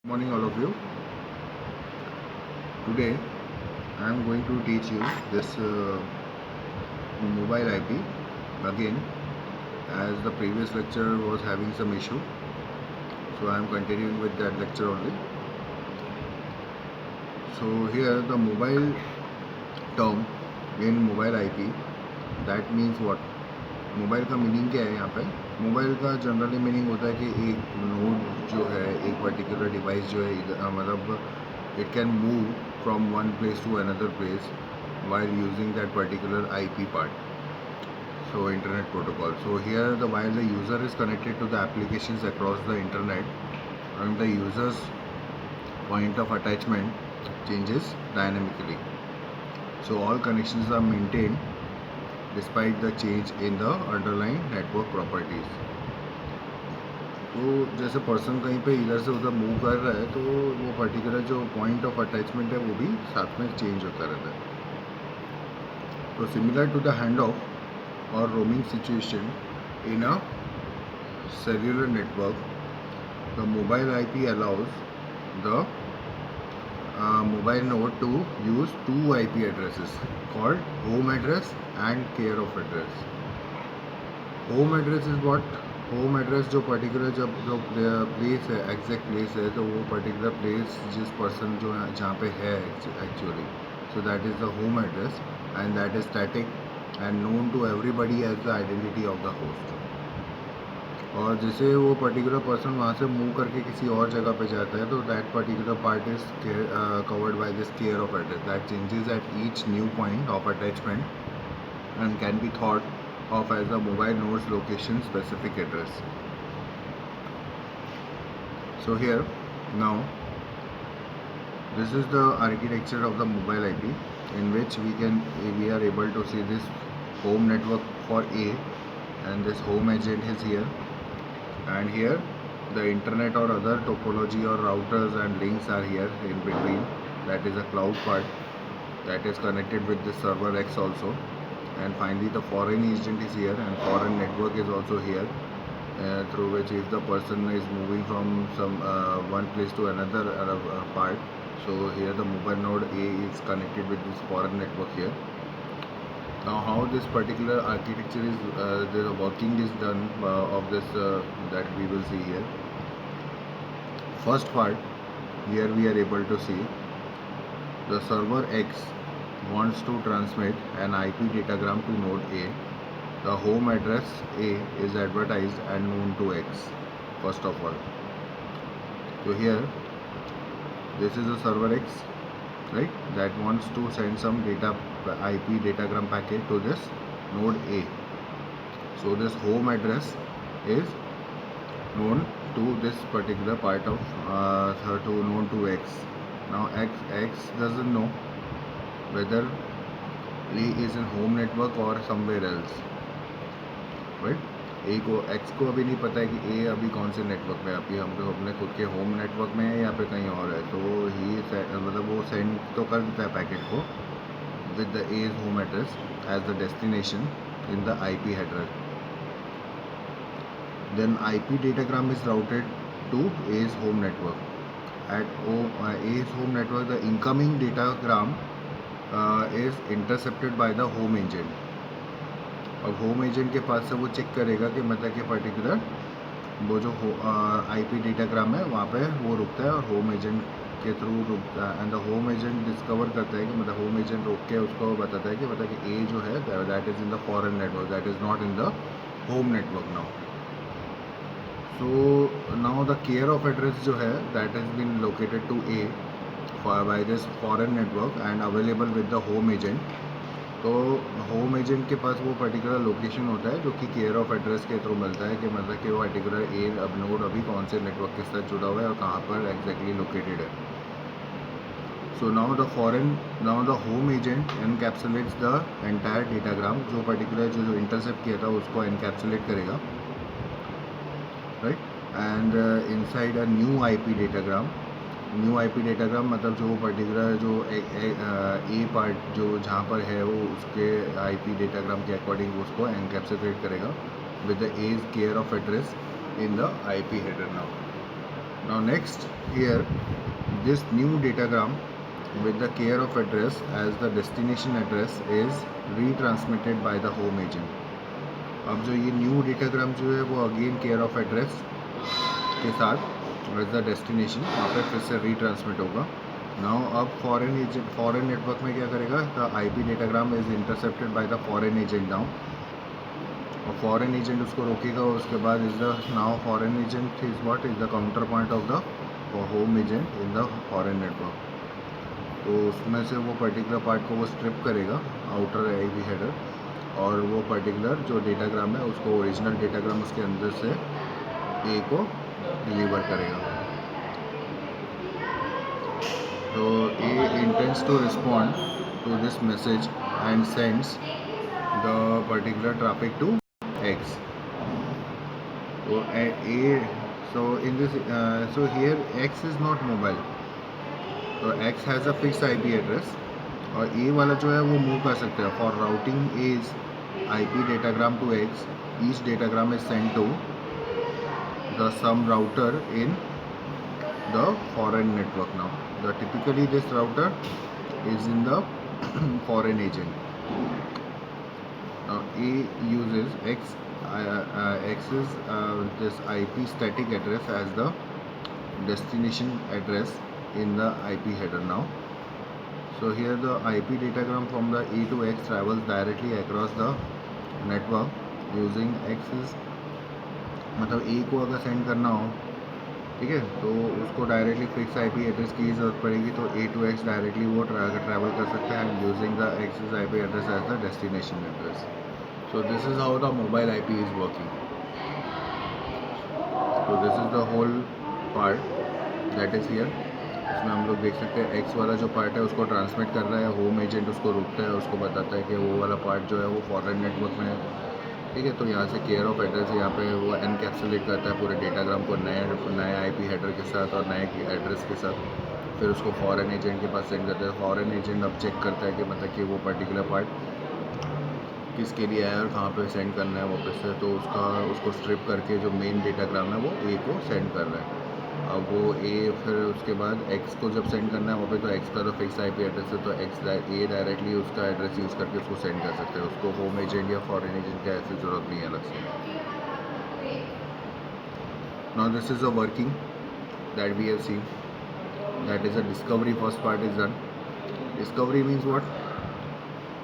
Morning all of you. Today I am going to teach you this mobile IP again, as the previous lecture was having some issue, so I am continuing with that lecture only. So here the mobile term in mobile IP, that means what? Mobile का meaning क्या है यहाँ पे? Mobile का generally meaning होता है कि एक नोड जो है, एक पर्टिकुलर डिवाइस जो है, मतलब it can move from one place to another place while using that particular IP part, so internet protocol. So here while the user is connected to the applications across the internet, and the user's point of attachment changes dynamically, so all connections are maintained despite the change in the underlying network properties. तो जैसे person कहीं पे इधर से उधर move कर रहा है, तो वो पर्टिकुलर जो पॉइंट ऑफ अटैचमेंट है वो भी साथ में चेंज होता रहता है. तो similar to the hand off और roaming situation in a cellular network, the mobile IP allows the mobile node to use two IP addresses called home address and care of address. Home address is what? Home address जो particular जो place है, exact place है, तो वो particular place जिस person जो जहाँ पे है actually, so that is the home address and that is static and known to everybody as the identity of the host. और जैसे वो पर्टिकुलर पर्सन वहाँ से मूव करके किसी और जगह पे जाता है, तो that particular part is covered by this care of address that changes at each new point of attachment and can be thought of as the mobile node's location specific address. So here now this is the architecture of the mobile IP, in which we are able to see this home network for A, and this home agent is here, and here the internet or other topology or routers and links are here in between. That is a cloud part that is connected with the server X also. And finally the foreign agent is here, and foreign network is also here, through which if the person is moving from some one place to another part, so here the mobile node A is connected with this foreign network here. Now how this particular architecture is the working is done of this that we will see here. First part, here we are able to see the server X wants to transmit an IP datagram to node A. The home address A is advertised and known to X first of all. So here this is a server X, right, that wants to send some data IP datagram packet to this node A. So this home address is known to this particular part of known to X. Now X doesn't know whether A is in home network or somewhere else, right? A को X को अभी नहीं पता है कि A अभी कौन से नेटवर्क में, अभी हम लोग अपने खुद के होम नेटवर्क में है या फिर कहीं और है. तो ही मतलब वो सेंड तो कर देता है पैकेट को with the A's home address as the destination in the IP header. Then IP datagram is routed to A's home network. At A's home network, the incoming datagram is intercepted by the home agent. अब home agent के पास से वो check करेगा कि मतलब कि particular वो जो IP डेटाग्राम है वहाँ पे वो रुकता है, और होम एजेंट के थ्रू रुकता है, and the home agent discover करता है कि मतलब होम एजेंट रोक के उसको बताता है कि मतलब कि A जो है that is in the foreign network, that is not in the home network now. So now the care of address जो है that has been located to A by this foreign network and available with the home agent. तो home agent के पास वो particular location होता है जो कि care of address के थ्रू मिलता है कि मतलब कि वो पर्टिकुलर ए अब नोड अभी कौन से नेटवर्क के साथ जुड़ा हुआ है और कहाँ पर एग्जैक्टली लोकेटेड है. So now the home agent encapsulates the entire datagram, जो पर्टिकुलर जो इंटरसेप्ट किया था उसको एनकैप्सुलेट करेगा, right, and inside a new IP datagram. New IP datagram मतलब जो पर्टिकुलर जो ए पार्ट जो जहाँ पर है वो उसके IP डेटाग्राम के अकॉर्डिंग उसको एनकैप्सुलेट करेगा with the as care of address in the IP header now. Now next here, this new datagram with the care of address as the destination address is retransmitted by the home agent. अब जो ये new datagram जो है वो again care of address के साथ as the destination वहाँ पे फिर से रीट्रांसमिट होगा. नाउ अब फॉरेन नेटवर्क में क्या करेगा, the IP datagram is intercepted by the foreign agent now, और फॉरेन एजेंट उसको रोकेगा. उसके बाद is the now foreign agent is what is the counter point of the home agent in the foreign network. तो उसमें से वो particular part को वो स्ट्रिप करेगा आउटर आईपी हेडर, और वो पर्टिकुलर जो डेटाग्राम है उसको ओरिजिनल डेटाग्राम उसके अंदर से ए को डिलीवर करेगा. तो A intends to respond to this message and sends the particular traffic to X. तो A so in this so here x is not mobile, तो x has a fix IP address, और ए वाला जो है वो move कर सकते हैं. For routing as IP datagram to X, each datagram is sent to the some router in the foreign network. Now, typically this router is in the foreign agent. Now, A uses X. X is this IP static address as the destination address in the IP header. Now, so here the IP datagram from the A to X travels directly across the network using axis. मतलब ए को अगर send करना हो, ठीक है, तो उसको directly fix IP address की ज़रूरत पड़ेगी. तो ए टू एक्स डायरेक्टली वो ट्रैवल कर सकता है using the X's IP address as the destination address. So this is how the mobile IP is working. तो this is the whole part that is here. इसमें हम लोग देख सकते हैं एक्स वाला जो पार्ट है उसको ट्रांसमिट कर रहा है, होम एजेंट उसको रोकता है, उसको बताता है कि वो वाला पार्ट जो है वो फॉरेन नेटवर्क में है, ठीक है. तो यहाँ से केयर ऑफ एड्रेस यहाँ पे वो एनकैप्सुलेट करता है पूरे डेटाग्राम को नए आईपी हेडर के साथ और नए एड्रेस के साथ. फिर उसको फॉरेन एजेंट के पास सेंड करता है. फॉरेन एजेंट अब चेक करता है कि मतलब कि वो पर्टिकुलर पार्ट किसके लिए आया और कहाँ पे सेंड करना है वापस से. तो उसको स्ट्रिप करके जो मेन डेटाग्राम है वो ए को सेंड कर रहा है. अब वो ए फिर उसके बाद एक्स को जब सेंड करना है वहाँ पे, तो एक्स का तो फिक्स आईपी एड्रेस है, तो ए डायरेक्टली उसका एड्रेस यूज़ करके उसको सेंड कर सकते हैं. उसको होम एजेंट या फॉरेन एजेंट की ऐसी ज़रूरत नहीं है अलग से. Now this is a working that we have seen, that is a discovery. First part is done. Discovery means what,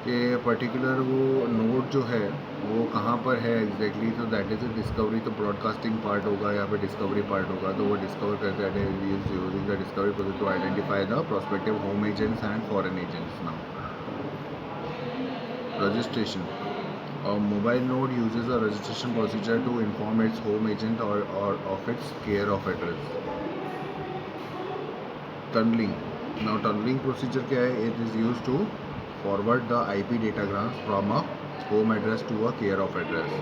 कि पर्टिकुलर वो नोड जो है वो कहाँ पर है एग्जैक्टली. तो दैट इज़ अ डिस्कवरी. तो ब्रॉडकास्टिंग पार्ट होगा, यहाँ पे डिस्कवरी पार्ट होगा. तो वो डिस्कवर करते हैं using the discovery process to identify the prospective home agents and foreign agents. Now registration. A mobile node uses a registration procedure to inform its home agent or of its care of address. Tunneling. Now tunneling procedure क्या है? It is used to forward the IP datagrams from a home address to a care of address.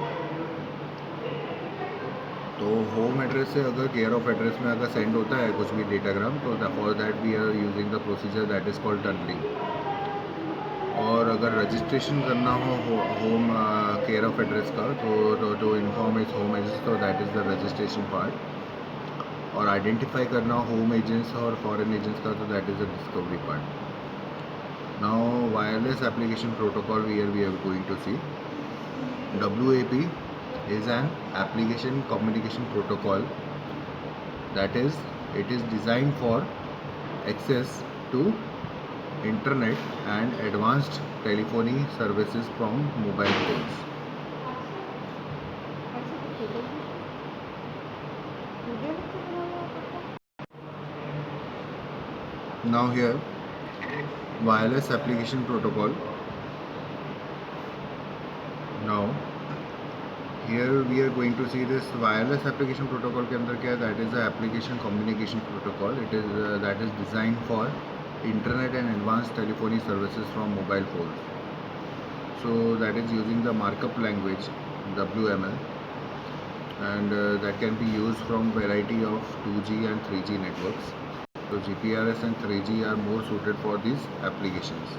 तो home address से अगर care of address में अगर send होता है कुछ भी डेटाग्राम, तो for that we are using the procedure that is called tunneling. और अगर रजिस्ट्रेशन करना हो होम केयर ऑफ एड्रेस का, तो इन्फॉर्म इट्स होम एड्रेस, तो that is the registration part. और आइडेंटिफाई करना होम एजेंट्स और फॉरेन एजेंट्स का, तो that is the discovery part. Now wireless application protocol here we are going to see. WAP is an application communication protocol, that is it is designed for access to internet and advanced telephony services from mobile phones. Now here wireless application protocol. Now here we are going to see this wireless application protocol के अंदर क्या है, that is the application communication protocol. It is that is designed for internet and advanced telephony services from mobile phones. So that is using the markup language WML, and that can be used from variety of 2G and 3G networks. So GPRS and 3G are more suited for these applications.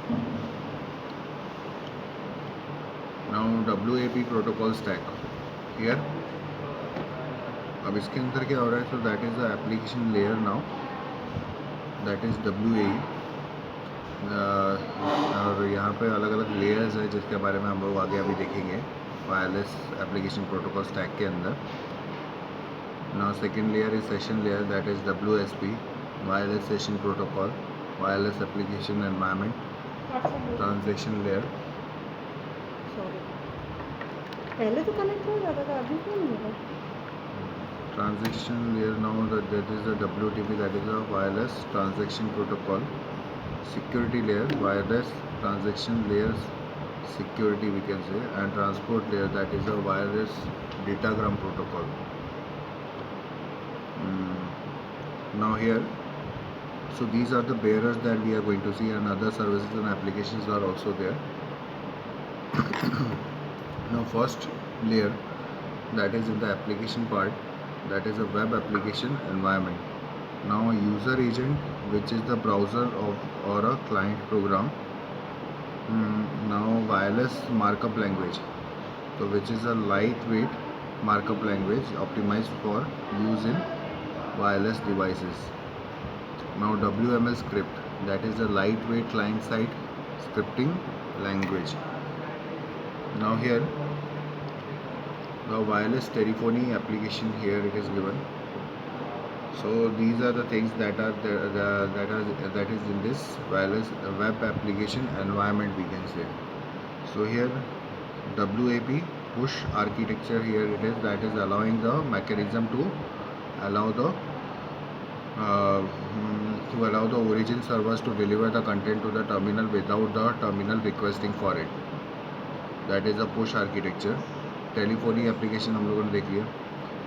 Now WAP protocol stack. Here अब इसके अंदर क्या हो रहा है, सो that is the application layer now, that is WAE। और यहाँ पे अलग अलग लेयर्स है जिसके बारे में हम लोग आगे अभी देखेंगे वायरलेस एप्लीकेशन प्रोटोकॉल स्टैक के अंदर। Now second layer is session layer, that is WSP, wireless session protocol, wireless application environment, transaction layer. Sorry, पहले तो कनेक्ट हो जाता था, अभी क्यों नहीं हो रहा? Transaction layer now, that is the WTP, that is a wireless transaction protocol. Security layer, wireless transaction layers security we can say, and transport layer, that is a wireless datagram protocol. Now here, so these are the bearers that we are going to see, and other services and applications are also there. Now first layer, that is in the application part, that is a web application environment. Now a user agent, which is the browser of or a client program. Now wireless markup language, so which is a lightweight markup language optimized for use in wireless devices. Now WML script, that is a lightweight client-side scripting language. Now here the wireless telephony application, here it is given. So these are the things that are that is in this wireless web application environment we can say. So here WAP push architecture, here it is, that is allowing the mechanism to allow the origin servers to deliver the content to the terminal without the terminal requesting for it. That is a push architecture. Telephony application हम लोगों ने देख लिया.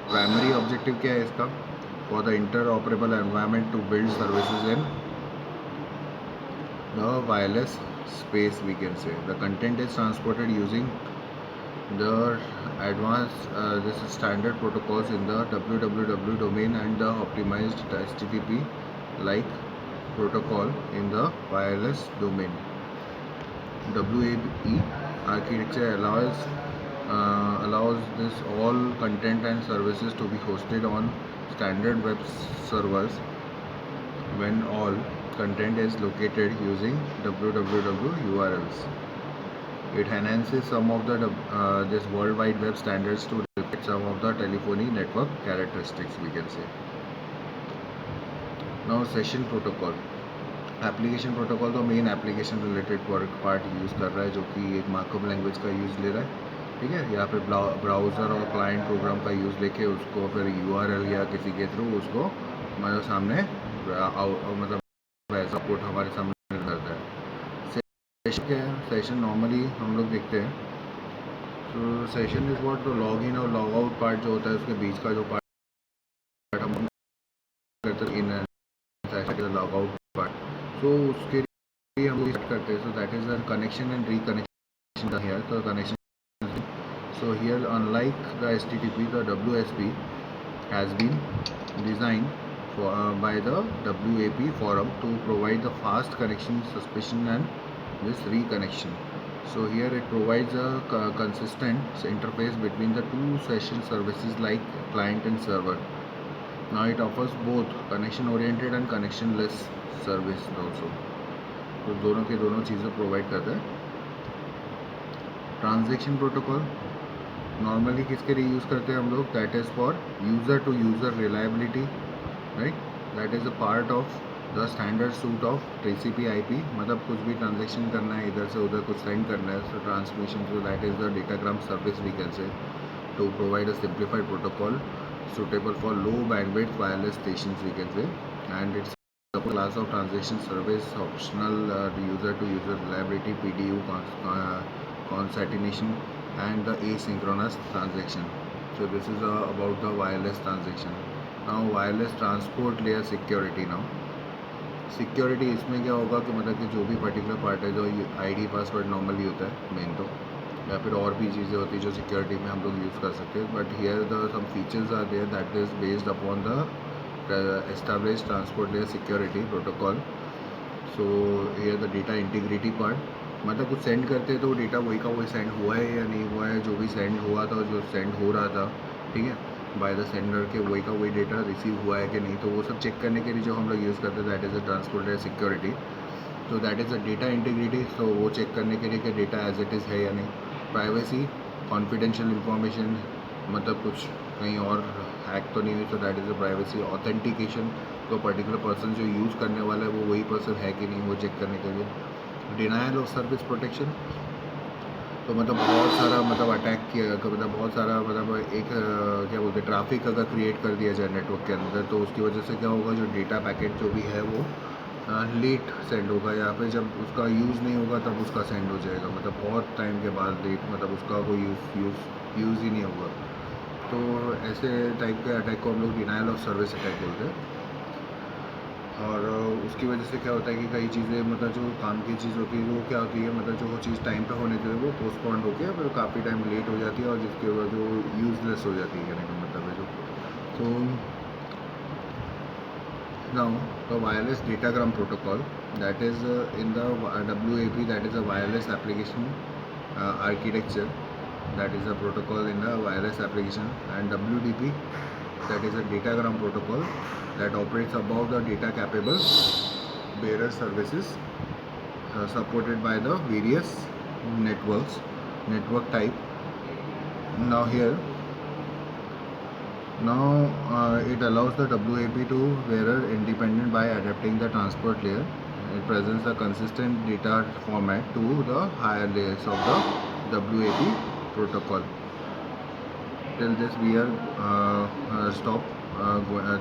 Primary objective क्या है इसका? For the interoperable environment to build services in the wireless space we can say. The content is transported using the advanced this is standard protocols in the www domain and the optimized HTTP like protocol in the wireless domain. WAE architecture allows this all content and services to be hosted on standard web servers when all content is located using www URLs. It enhances some of the this World Wide Web standards to reflect some of the telephony network characteristics we can say. Now session protocol. Application protocol तो main application related part use कर रहा है, जो कि एक markup language का use ले रहा है. ठीक है, यहाँ पे ब्राउज़र और क्लाइंट प्रोग्राम का यूज़ लेके उसको फिर URL या किसी के थ्रू उसको हमारे सामने मतलब ऐसा कोड हमारे सामने करता है. सेशन क्या है? सेशन नॉर्मली हम लोग देखते हैं, तो सेशन इज व्हाट, तो लॉग इन और लॉग आउट पार्ट जो होता है उसके बीच का जो पार्ट हम करते हैं in session log out part, तो उसके लिए हम लोग करते हैं. So that is the connection and reconnection here. तो connection, so here unlike the HTTP, the WSP has been designed by the WAP forum to provide the fast connection, suspicion and this reconnection. So here it provides a consistent interface between the two session services like client and server. Now it offers both connection oriented and connectionless service also. तो दोनों के दोनों चीज़ें provide करता है. Transaction protocol normally किसके लिए use करते हैं हम लोग? That is for user to user reliability, right. That is a part of the standard suite of TCP IP. मतलब कुछ भी ट्रांजेक्शन करना है, इधर से उधर कुछ सेंड करना है, so transmission, so that is the datagram service we can say, to provide a simplified protocol suitable for low bandwidth wireless stations we can say. And it's a class of transaction service, optional user to user reliability, PDU concatenation and the asynchronous transaction. So this is about the wireless transaction. Now wireless transport layer security. Now security इसमें क्या होगा कि मतलब कि जो भी particular part है, जो ID पासवर्ड नॉर्मली होता है मेन, तो या फिर और भी चीज़ें होती हैं जो सिक्योरिटी में हम लोग यूज़ कर सकते हैं. But here the some features are there that is based upon the established transport layer security protocol. So here the data integrity part, मतलब कुछ सेंड करते हैं तो डेटा वही का वही सेंड हुआ है या नहीं हुआ है, जो भी सेंड हुआ था, जो सेंड हो रहा था, ठीक है, बाय द सेंडर के वही का वही डेटा रिसीव हुआ है कि नहीं, तो वो सब चेक करने के लिए जो हम लोग यूज़ करते हैं that is a transport layer security. तो that is a data integrity, तो वो चेक करने के लिए कि डेटा एज इट इज़ है या नहीं। प्राइवेसी, कॉन्फिडेंशियल इंफॉर्मेशन, मतलब कुछ कहीं और हैक तो नहीं हुई, तो that is a privacy. Authentication, तो पर्टिकुलर पर्सन जो यूज़ करने वाला है वो वही पर्सन है कि नहीं, वो चेक करने के लिए। डिनायल ऑफ सर्विस प्रोटेक्शन, तो मतलब बहुत सारा मतलब अटैक किया, मतलब बहुत सारा मतलब एक क्या बोलते हैं ट्रैफिक अगर क्रिएट कर दिया जाए नेटवर्क के अंदर, तो उसकी वजह से क्या होगा, जो डेटा पैकेट जो भी है वो लेट सेंड होगा, या फिर जब उसका यूज़ नहीं होगा तब उसका सेंड हो जाएगा, मतलब बहुत टाइम के बाद लेट, मतलब उसका कोई यूज़ ही नहीं होगा। तो ऐसे टाइप के अटैक को हम लोग डिनायल ऑफ सर्विस अटैक बोलते हैं। और उसकी वजह से क्या होता है कि कई चीज़ें मतलब जो काम की चीज़ होती है वो क्या होती है, मतलब जो चीज़ टाइम पे होने चाहिए वो पोस्टपोन्ड होकर फिर काफ़ी टाइम लेट हो जाती है, और जिसकी वजह जो यूज़लेस हो जाती है, कहने का मतलब है जो। तो now the wireless datagram protocol, that is in the WAP, that is a wireless application architecture, that is a protocol in the wireless application. And WDP, that is a datagram protocol that operates above the data capable bearer services supported by the various network type. Now here, it allows the WAP to bearer independent by adapting the transport layer. It presents a consistent data format to the higher layers of the WAP protocol. Till this we are stop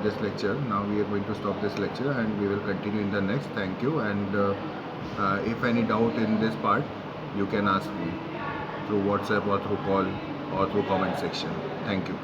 this lecture. Now we are going to stop this lecture and we will continue in the next. Thank you. And if any doubt in this part, you can ask me through WhatsApp or through call or through comment section. Thank you.